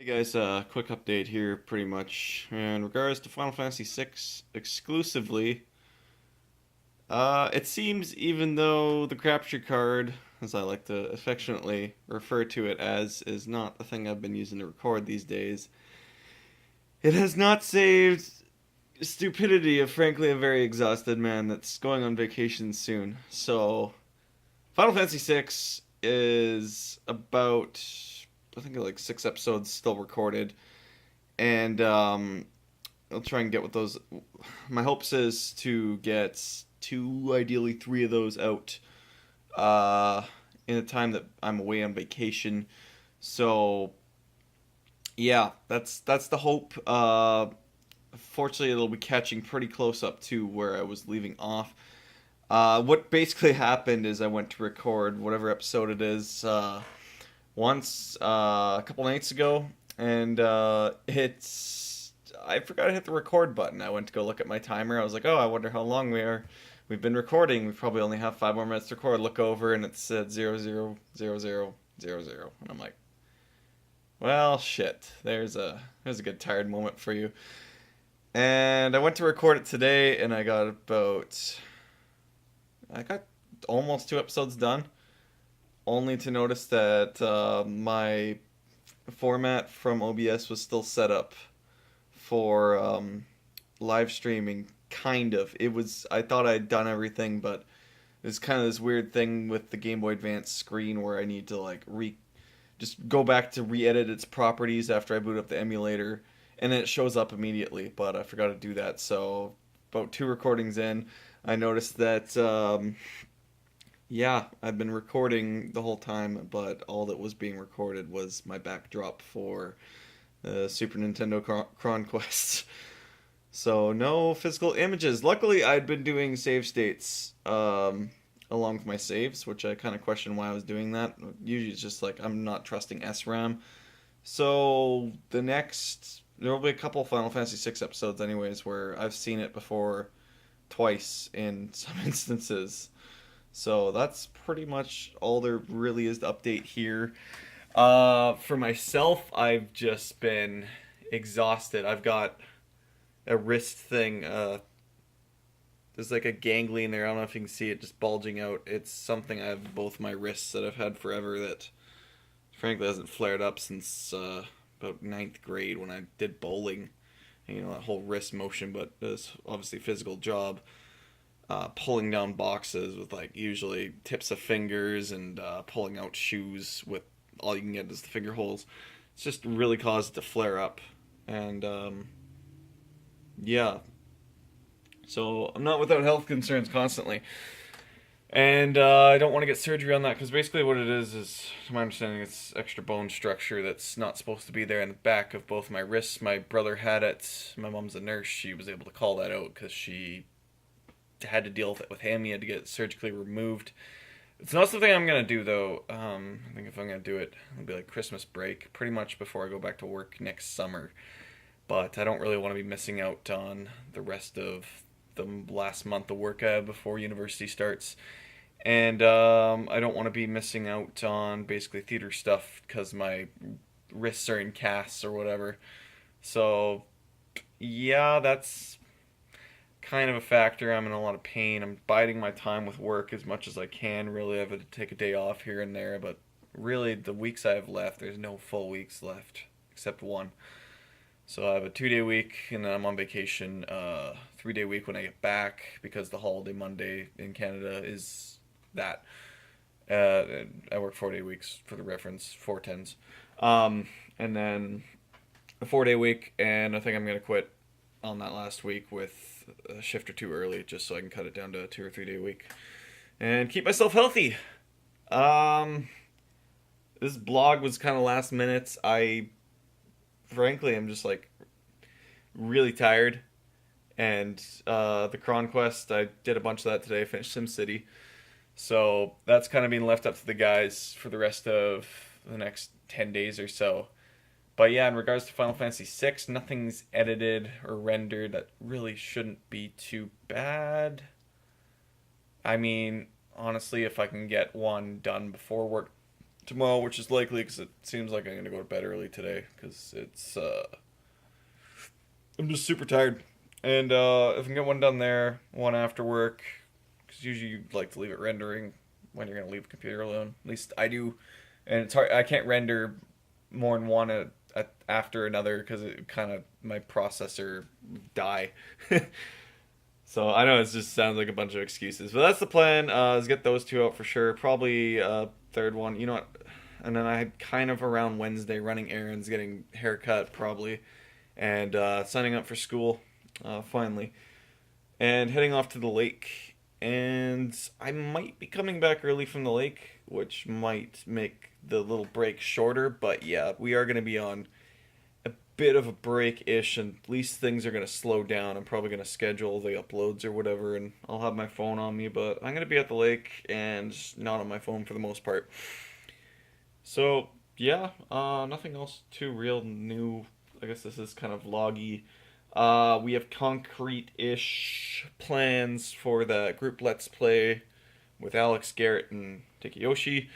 Hey guys, quick update here, pretty much. In regards to Final Fantasy VI exclusively, it seems even though the capture card, as I like to affectionately refer to it as, is not the thing I've been using to record these days, it has not saved stupidity of frankly a very exhausted man that's going on vacation soon. So, Final Fantasy VI is about, I think like 6 episodes still recorded, and I'll try and get with those. My hopes is to get two, ideally three of those out uh, in the time that I'm away on vacation. So yeah, that's the hope. Fortunately, it'll be catching pretty close up to where I was leaving off. What basically happened is I went to record whatever episode it is once a couple nights ago, and it's I forgot to hit the record button. I went to go look at my timer. I was like, oh, I wonder how long we've been recording. We probably only have 5 more minutes to record. Look over, and it said 000000, and I'm like, well, shit. There's a good tired moment for you. And I went to record it today, and I got almost 2 episodes done, only to notice that my format from OBS was still set up for live streaming. Kind of. It was. I thought I'd done everything, but it's kind of this weird thing with the Game Boy Advance screen where I need to like just go back to re-edit its properties after I boot up the emulator, and then it shows up immediately. But I forgot to do that. So about 2 recordings in, I noticed that yeah, I've been recording the whole time, but all that was being recorded was my backdrop for Super Nintendo Chronquest. So no physical images. Luckily, I'd been doing save states along with my saves, which I kind of question why I was doing that. Usually, it's just like I'm not trusting SRAM. So there will be a couple Final Fantasy VI episodes, anyways, where I've seen it before twice in some instances. So that's pretty much all there really is to update here. For myself, I've just been exhausted. I've got a wrist thing. There's like a ganglion there. I don't know if you can see it just bulging out. It's something I have both my wrists that I've had forever that frankly hasn't flared up since about ninth grade when I did bowling. You know, that whole wrist motion, but it's obviously a physical job. Pulling down boxes with like usually tips of fingers and pulling out shoes with all you can get is the finger holes. It's just really caused it to flare up. And yeah, so I'm not without health concerns constantly. And I don't want to get surgery on that because basically what it is, to my understanding, it's extra bone structure that's not supposed to be there in the back of both my wrists. My brother had it. My mom's a nurse. She was able to call that out because she had to deal with it with him. He had to get it surgically removed. It's not something I'm gonna do though. I think if I'm gonna do it, it'll be like Christmas break, pretty much before I go back to work next summer. But I don't really want to be missing out on the rest of the last month of work I have before university starts. And I don't want to be missing out on basically theater stuff because my wrists are in casts or whatever. So, yeah, that's kind of a factor. I'm in a lot of pain. I'm biding my time with work as much as I can. Really, I've had to take a day off here and there, but really, the weeks I have left, there's no full weeks left except one. So I have a 2 day week, and then I'm on vacation. 3 day week when I get back because the holiday Monday in Canada is that. I work 4 day weeks for the reference, 4 10s, and then a 4 day week, and I think I'm gonna quit on that last week with a shift or two early, just so I can cut it down to a 2 or 3 day week and keep myself healthy. Um, this blog was kind of last minute. I frankly am just like really tired, and the Chronquest, I did a bunch of that today. Finished SimCity, so that's kind of being left up to the guys for the rest of the next 10 days or so. But yeah, in regards to Final Fantasy VI, nothing's edited or rendered. That really shouldn't be too bad. I mean, honestly, if I can get one done before work tomorrow, which is likely because it seems like I'm gonna go to bed early today because I'm just super tired. And if I can get one done there, one after work, because usually you like to leave it rendering when you're gonna leave the computer alone. At least I do, and it's hard. I can't render more than one after another because it kind of my processor die. So I know it just sounds like a bunch of excuses, but that's the plan. Is get those two out for sure. Probably third one. You know what? And then I had kind of around Wednesday running errands, getting haircut probably, and signing up for school finally, and heading off to the lake. And I might be coming back early from the lake, which might make the little break shorter. But yeah, we are going to be on a bit of a break-ish, and at least things are going to slow down. I'm probably going to schedule the uploads or whatever, and I'll have my phone on me, but I'm going to be at the lake and not on my phone for the most part. So, yeah, nothing else too real new. I guess this is kind of vloggy. We have concrete-ish plans for the group Let's Play with Alex, Garrett, and Takeyoshi.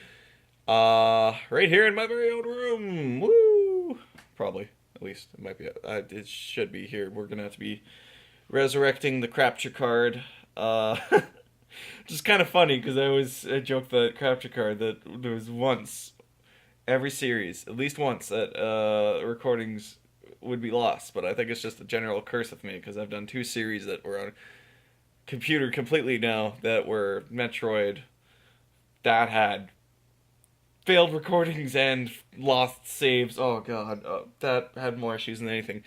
Right here in my very own room. Woo! Probably. At least it might be. It should be here. We're gonna have to be resurrecting the capture card. Which is kind of funny because I joke that capture card that there was once every series, at least once, that recordings would be lost. But I think it's just a general curse with me because I've done 2 series that were on computer completely now that were Metroid that had failed recordings and lost saves. Oh god, that had more issues than anything.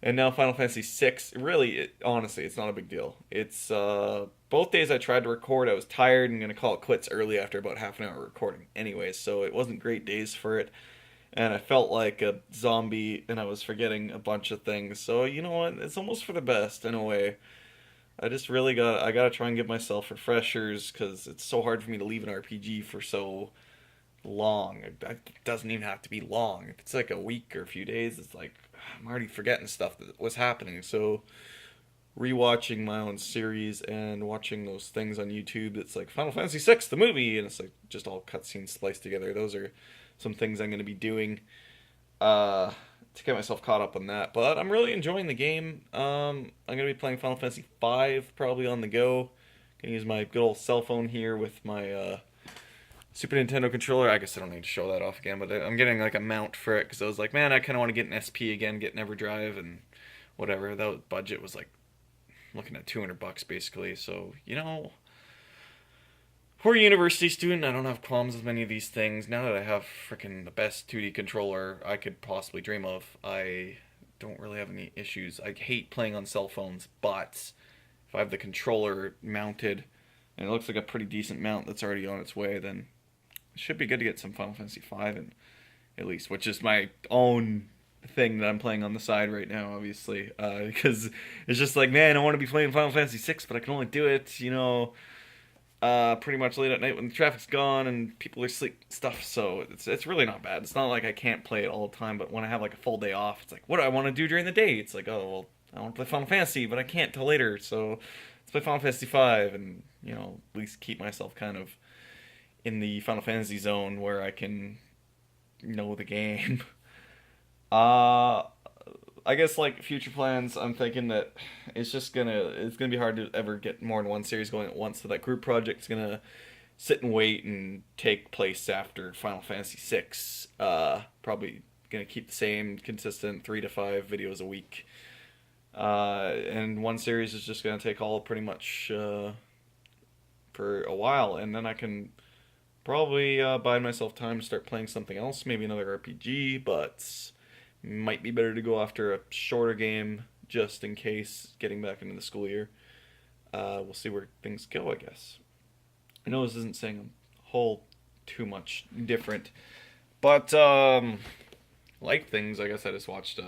And now Final Fantasy VI, really, honestly, it's not a big deal. It's, both days I tried to record, I was tired and going to call it quits early after about half an hour recording. Anyways, so it wasn't great days for it. And I felt like a zombie and I was forgetting a bunch of things. So, you know what, it's almost for the best in a way. I just really gotta try and give myself refreshers because it's so hard for me to leave an RPG for so long. It doesn't even have to be long. If it's like a week or a few days, it's like I'm already forgetting stuff that was happening. So rewatching my own series and watching those things on YouTube, it's like Final Fantasy VI, the movie, and it's like just all cutscenes spliced together. Those are some things I'm going to be doing to get myself caught up on that. But I'm really enjoying the game. I'm going to be playing Final Fantasy V probably on the go. Gonna use my good old cell phone here with my Super Nintendo controller. I guess I don't need to show that off again, but I'm getting like a mount for it because I was like, man, I kind of want to get an SP again, get an EverDrive and whatever. That budget was like looking at $200 basically. So, you know, poor university student, I don't have qualms with many of these things. Now that I have freaking the best 2D controller I could possibly dream of, I don't really have any issues. I hate playing on cell phones, but if I have the controller mounted and it looks like a pretty decent mount that's already on its way, then it should be good to get some Final Fantasy V, and at least, which is my own thing that I'm playing on the side right now, obviously, because it's just like, man, I want to be playing Final Fantasy VI, but I can only do it, you know, pretty much late at night when the traffic's gone and people are asleep stuff, so it's really not bad. It's not like I can't play it all the time, but when I have like a full day off, it's like, what do I want to do during the day? It's like, oh, well, I want to play Final Fantasy, but I can't till later, so let's play Final Fantasy V, and, you know, at least keep myself kind of in the Final Fantasy zone where I can know the game. I guess like future plans, I'm thinking that it's gonna be hard to ever get more than one series going at once. So that group project's gonna sit and wait and take place after Final Fantasy VI. Probably gonna keep the same consistent 3 to 5 videos a week. And one series is just gonna take all pretty much for a while, and then I can probably buy myself time to start playing something else, maybe another RPG, but might be better to go after a shorter game just in case getting back into the school year. We'll see where things go, I guess. I know this isn't saying a whole too much different, but like things, I guess I just watched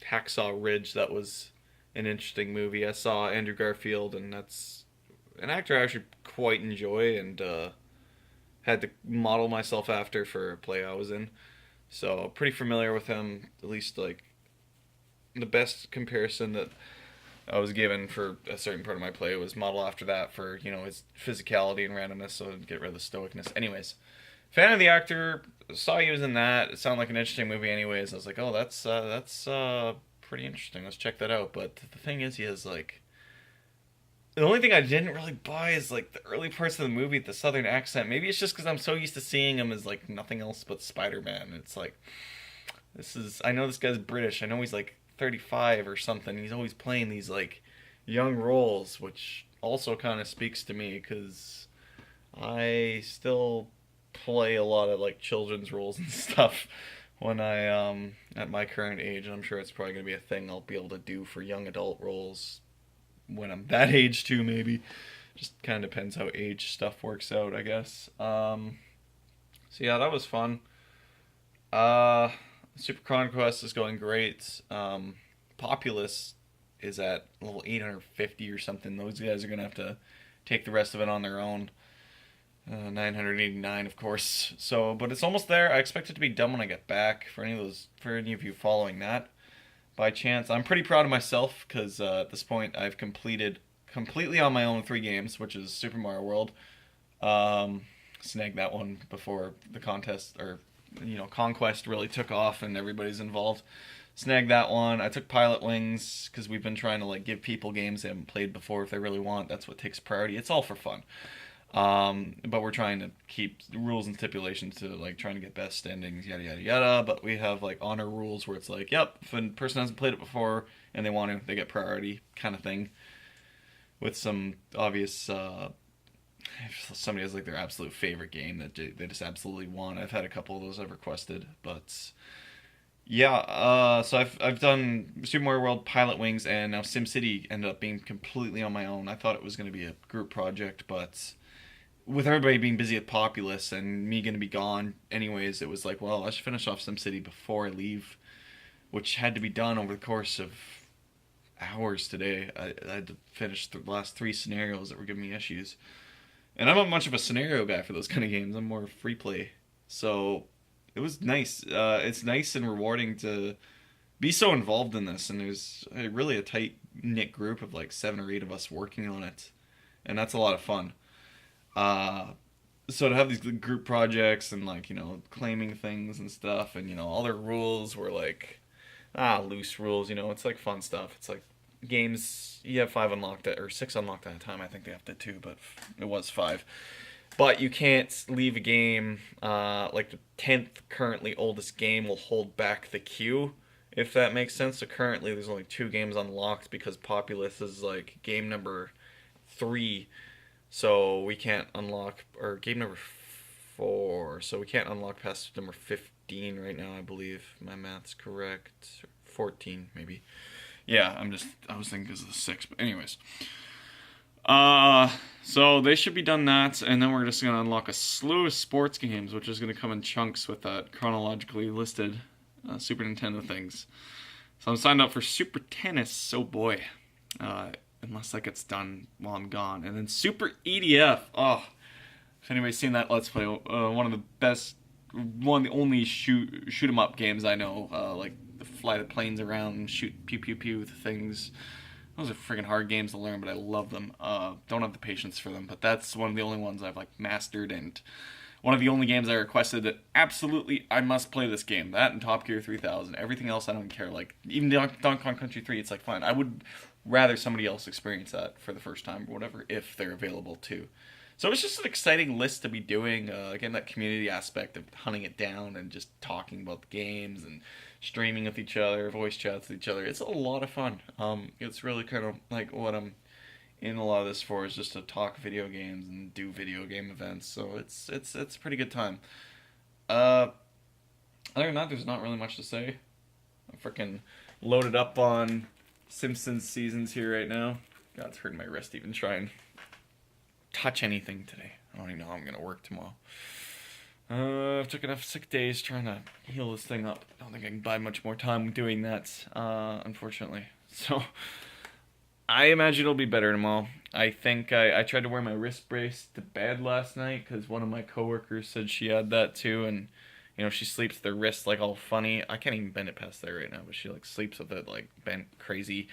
Hacksaw Ridge. That was an interesting movie. I saw Andrew Garfield, and that's an actor I actually quite enjoy, and had to model myself after for a play I was in. So pretty familiar with him, at least like the best comparison that I was given for a certain part of my play was model after that for, you know, his physicality and randomness, so I'd get rid of the stoicness. Anyways, fan of the actor, saw he was in that. It sounded like an interesting movie, anyways. I was like, oh, that's pretty interesting. Let's check that out. But the thing is, he has like the only thing I didn't really buy is like the early parts of the movie, the southern accent. Maybe it's just because I'm so used to seeing him as like nothing else but Spider-Man. It's like I know this guy's British. I know he's like 35 or something. He's always playing these like young roles, which also kind of speaks to me because I still play a lot of like children's roles and stuff when I at my current age. And I'm sure it's probably gonna be a thing I'll be able to do for young adult roles when I'm that age too, maybe. Just kind of depends how age stuff works out, I guess. So yeah, that was fun. Uh, Super Chronquest is going great. Populous is at level 850 or something. Those guys are gonna have to take the rest of it on their own. 989, of course. So, but it's almost there. I expect it to be done when I get back. For any of you following that, by chance, I'm pretty proud of myself because at this point I've completed completely on my own 3 games, which is Super Mario World. Snagged that one before the contest or Conquest really took off and everybody's involved. Snagged that one. I took Pilot Wings because we've been trying to like give people games they haven't played before if they really want. That's what takes priority. It's all for fun. But we're trying to keep rules and stipulations to like trying to get best endings, yada yada yada. But we have like honor rules where it's like, yep, if a person hasn't played it before and they want to, they get priority kind of thing. With some obvious, if somebody has like their absolute favorite game that they just absolutely want. I've had a couple of those I've requested, but yeah. So I've done Super Mario World, Pilot Wings, and now SimCity ended up being completely on my own. I thought it was going to be a group project, but with everybody being busy at Populous and me going to be gone anyways, it was like, well, I should finish off SimCity before I leave, which had to be done over the course of hours today. I had to finish the last 3 scenarios that were giving me issues. And I'm not much of a scenario guy for those kind of games. I'm more free play. So it was nice. It's nice and rewarding to be so involved in this. And there's really a tight-knit group of like 7 or 8 of us working on it. And that's a lot of fun. So to have these group projects and like, claiming things and stuff and, all their rules were like, loose rules, it's like fun stuff. It's like games, you have 5 unlocked or 6 unlocked at a time. I think they have to 2, but it was 5. But you can't leave a game, like the 10th currently oldest game will hold back the queue, if that makes sense. So currently there's only 2 games unlocked because Populous is like game number 3. So we can't unlock, or game number 4, so we can't unlock past number 15 right now, I believe. My math's correct. 14, maybe. Yeah, I was thinking because of the 6, but anyways. So they should be done that, and then we're just going to unlock a slew of sports games, which is going to come in chunks with that chronologically listed Super Nintendo things. So I'm signed up for Super Tennis, oh boy. Unless that gets done while I'm gone. And then Super EDF. Oh, if anybody's seen that Let's Play, one of the only shoot 'em up games I know. Like fly the planes around and shoot pew pew pew with things. Those are freaking hard games to learn, but I love them. Don't have the patience for them, but that's one of the only ones I've like mastered, and one of the only games I requested that absolutely I must play this game. That and Top Gear 3000. Everything else I don't care. Like even Donkey Kong Country 3, it's like fine. I would rather somebody else experience that for the first time or whatever, if they're available too. So it's just an exciting list to be doing. Again, that community aspect of hunting it down and just talking about the games and streaming with each other, voice chats with each other. It's a lot of fun. It's really kind of like what I'm in a lot of this for, is just to talk video games and do video game events. So it's a pretty good time. Other than that, there's not really much to say. I'm freaking loaded up on Simpsons seasons here right now. God, it's hurting my wrist even trying touch anything today. I don't even know how I'm gonna work tomorrow. I've took enough sick days trying to heal this thing up. I don't think I can buy much more time doing that, unfortunately. So I imagine it'll be better tomorrow. I think I tried to wear my wrist brace to bed last night because one of my coworkers said she had that too, and she sleeps with her wrist like all funny. I can't even bend it past there right now, but she like sleeps with it like bent crazy,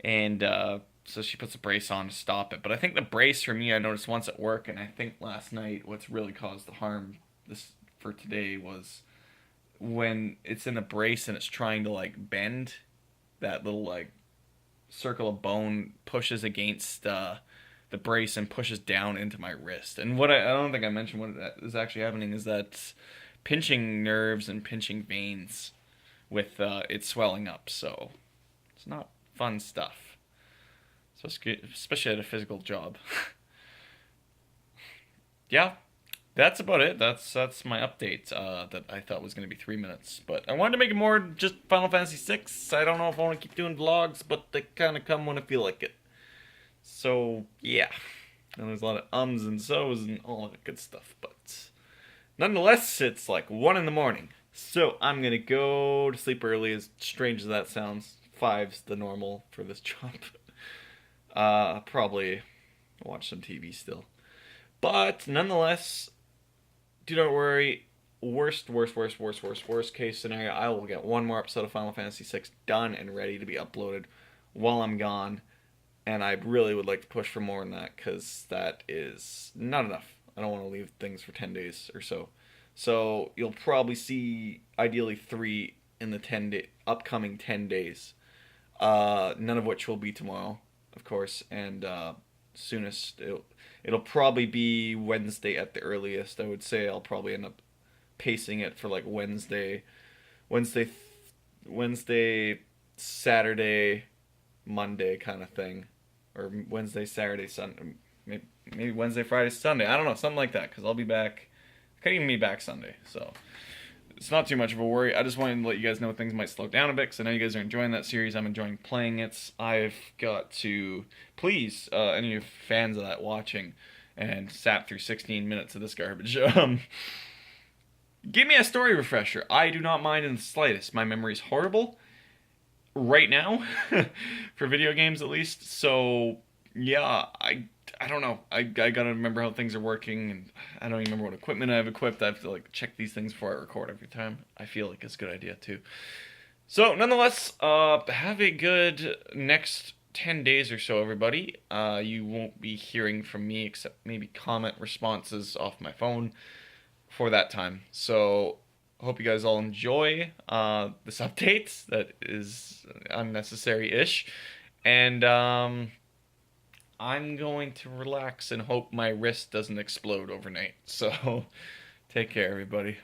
and so she puts a brace on to stop it. But I think the brace for me, I noticed once at work, and I think last night what's really caused the harm for today was when it's in a brace and it's trying to like bend, that little like circle of bone pushes against the brace and pushes down into my wrist. And what I don't think I mentioned what is actually happening is that pinching nerves and pinching veins with it swelling up. So it's not fun stuff. So especially at a physical job. Yeah, that's about it. That's my update that I thought was going to be 3 minutes. But I wanted to make it more just Final Fantasy VI. I don't know if I want to keep doing vlogs, but they kind of come when I feel like it. So, yeah. And there's a lot of ums and so's and all that good stuff. But nonetheless, it's like 1 in the morning. So I'm going to go to sleep early, as strange as that sounds. 5's the normal for this job. Probably watch some TV still. But nonetheless, do not worry. Worst case scenario, I will get one more episode of Final Fantasy VI done and ready to be uploaded while I'm gone. And I really would like to push for more than that, because that is not enough. I don't want to leave things for 10 days or so. So you'll probably see, ideally, 3 in the upcoming 10 days. None of which will be tomorrow, of course. And soonest, it'll probably be Wednesday at the earliest. I would say I'll probably end up pacing it for like Wednesday, Saturday, Monday kind of thing. Or Wednesday, Saturday, Sunday, maybe Wednesday, Friday, Sunday. I don't know, something like that, because I'll be back. I could even be back Sunday, so it's not too much of a worry. I just wanted to let you guys know things might slow down a bit, because I know you guys are enjoying that series. I'm enjoying playing it. I've got to please any of you fans of that watching and sat through 16 minutes of this garbage. Give me a story refresher. I do not mind in the slightest. My memory's horrible right now, for video games at least. So yeah, I don't know. I gotta remember how things are working, and I don't even remember what equipment I have equipped. I have to like check these things before I record every time. I feel like it's a good idea too. So nonetheless, have a good next 10 days or so, everybody. You won't be hearing from me except maybe comment responses off my phone for that time. So hope you guys all enjoy this update that is unnecessary-ish. And I'm going to relax and hope my wrist doesn't explode overnight. So take care, everybody.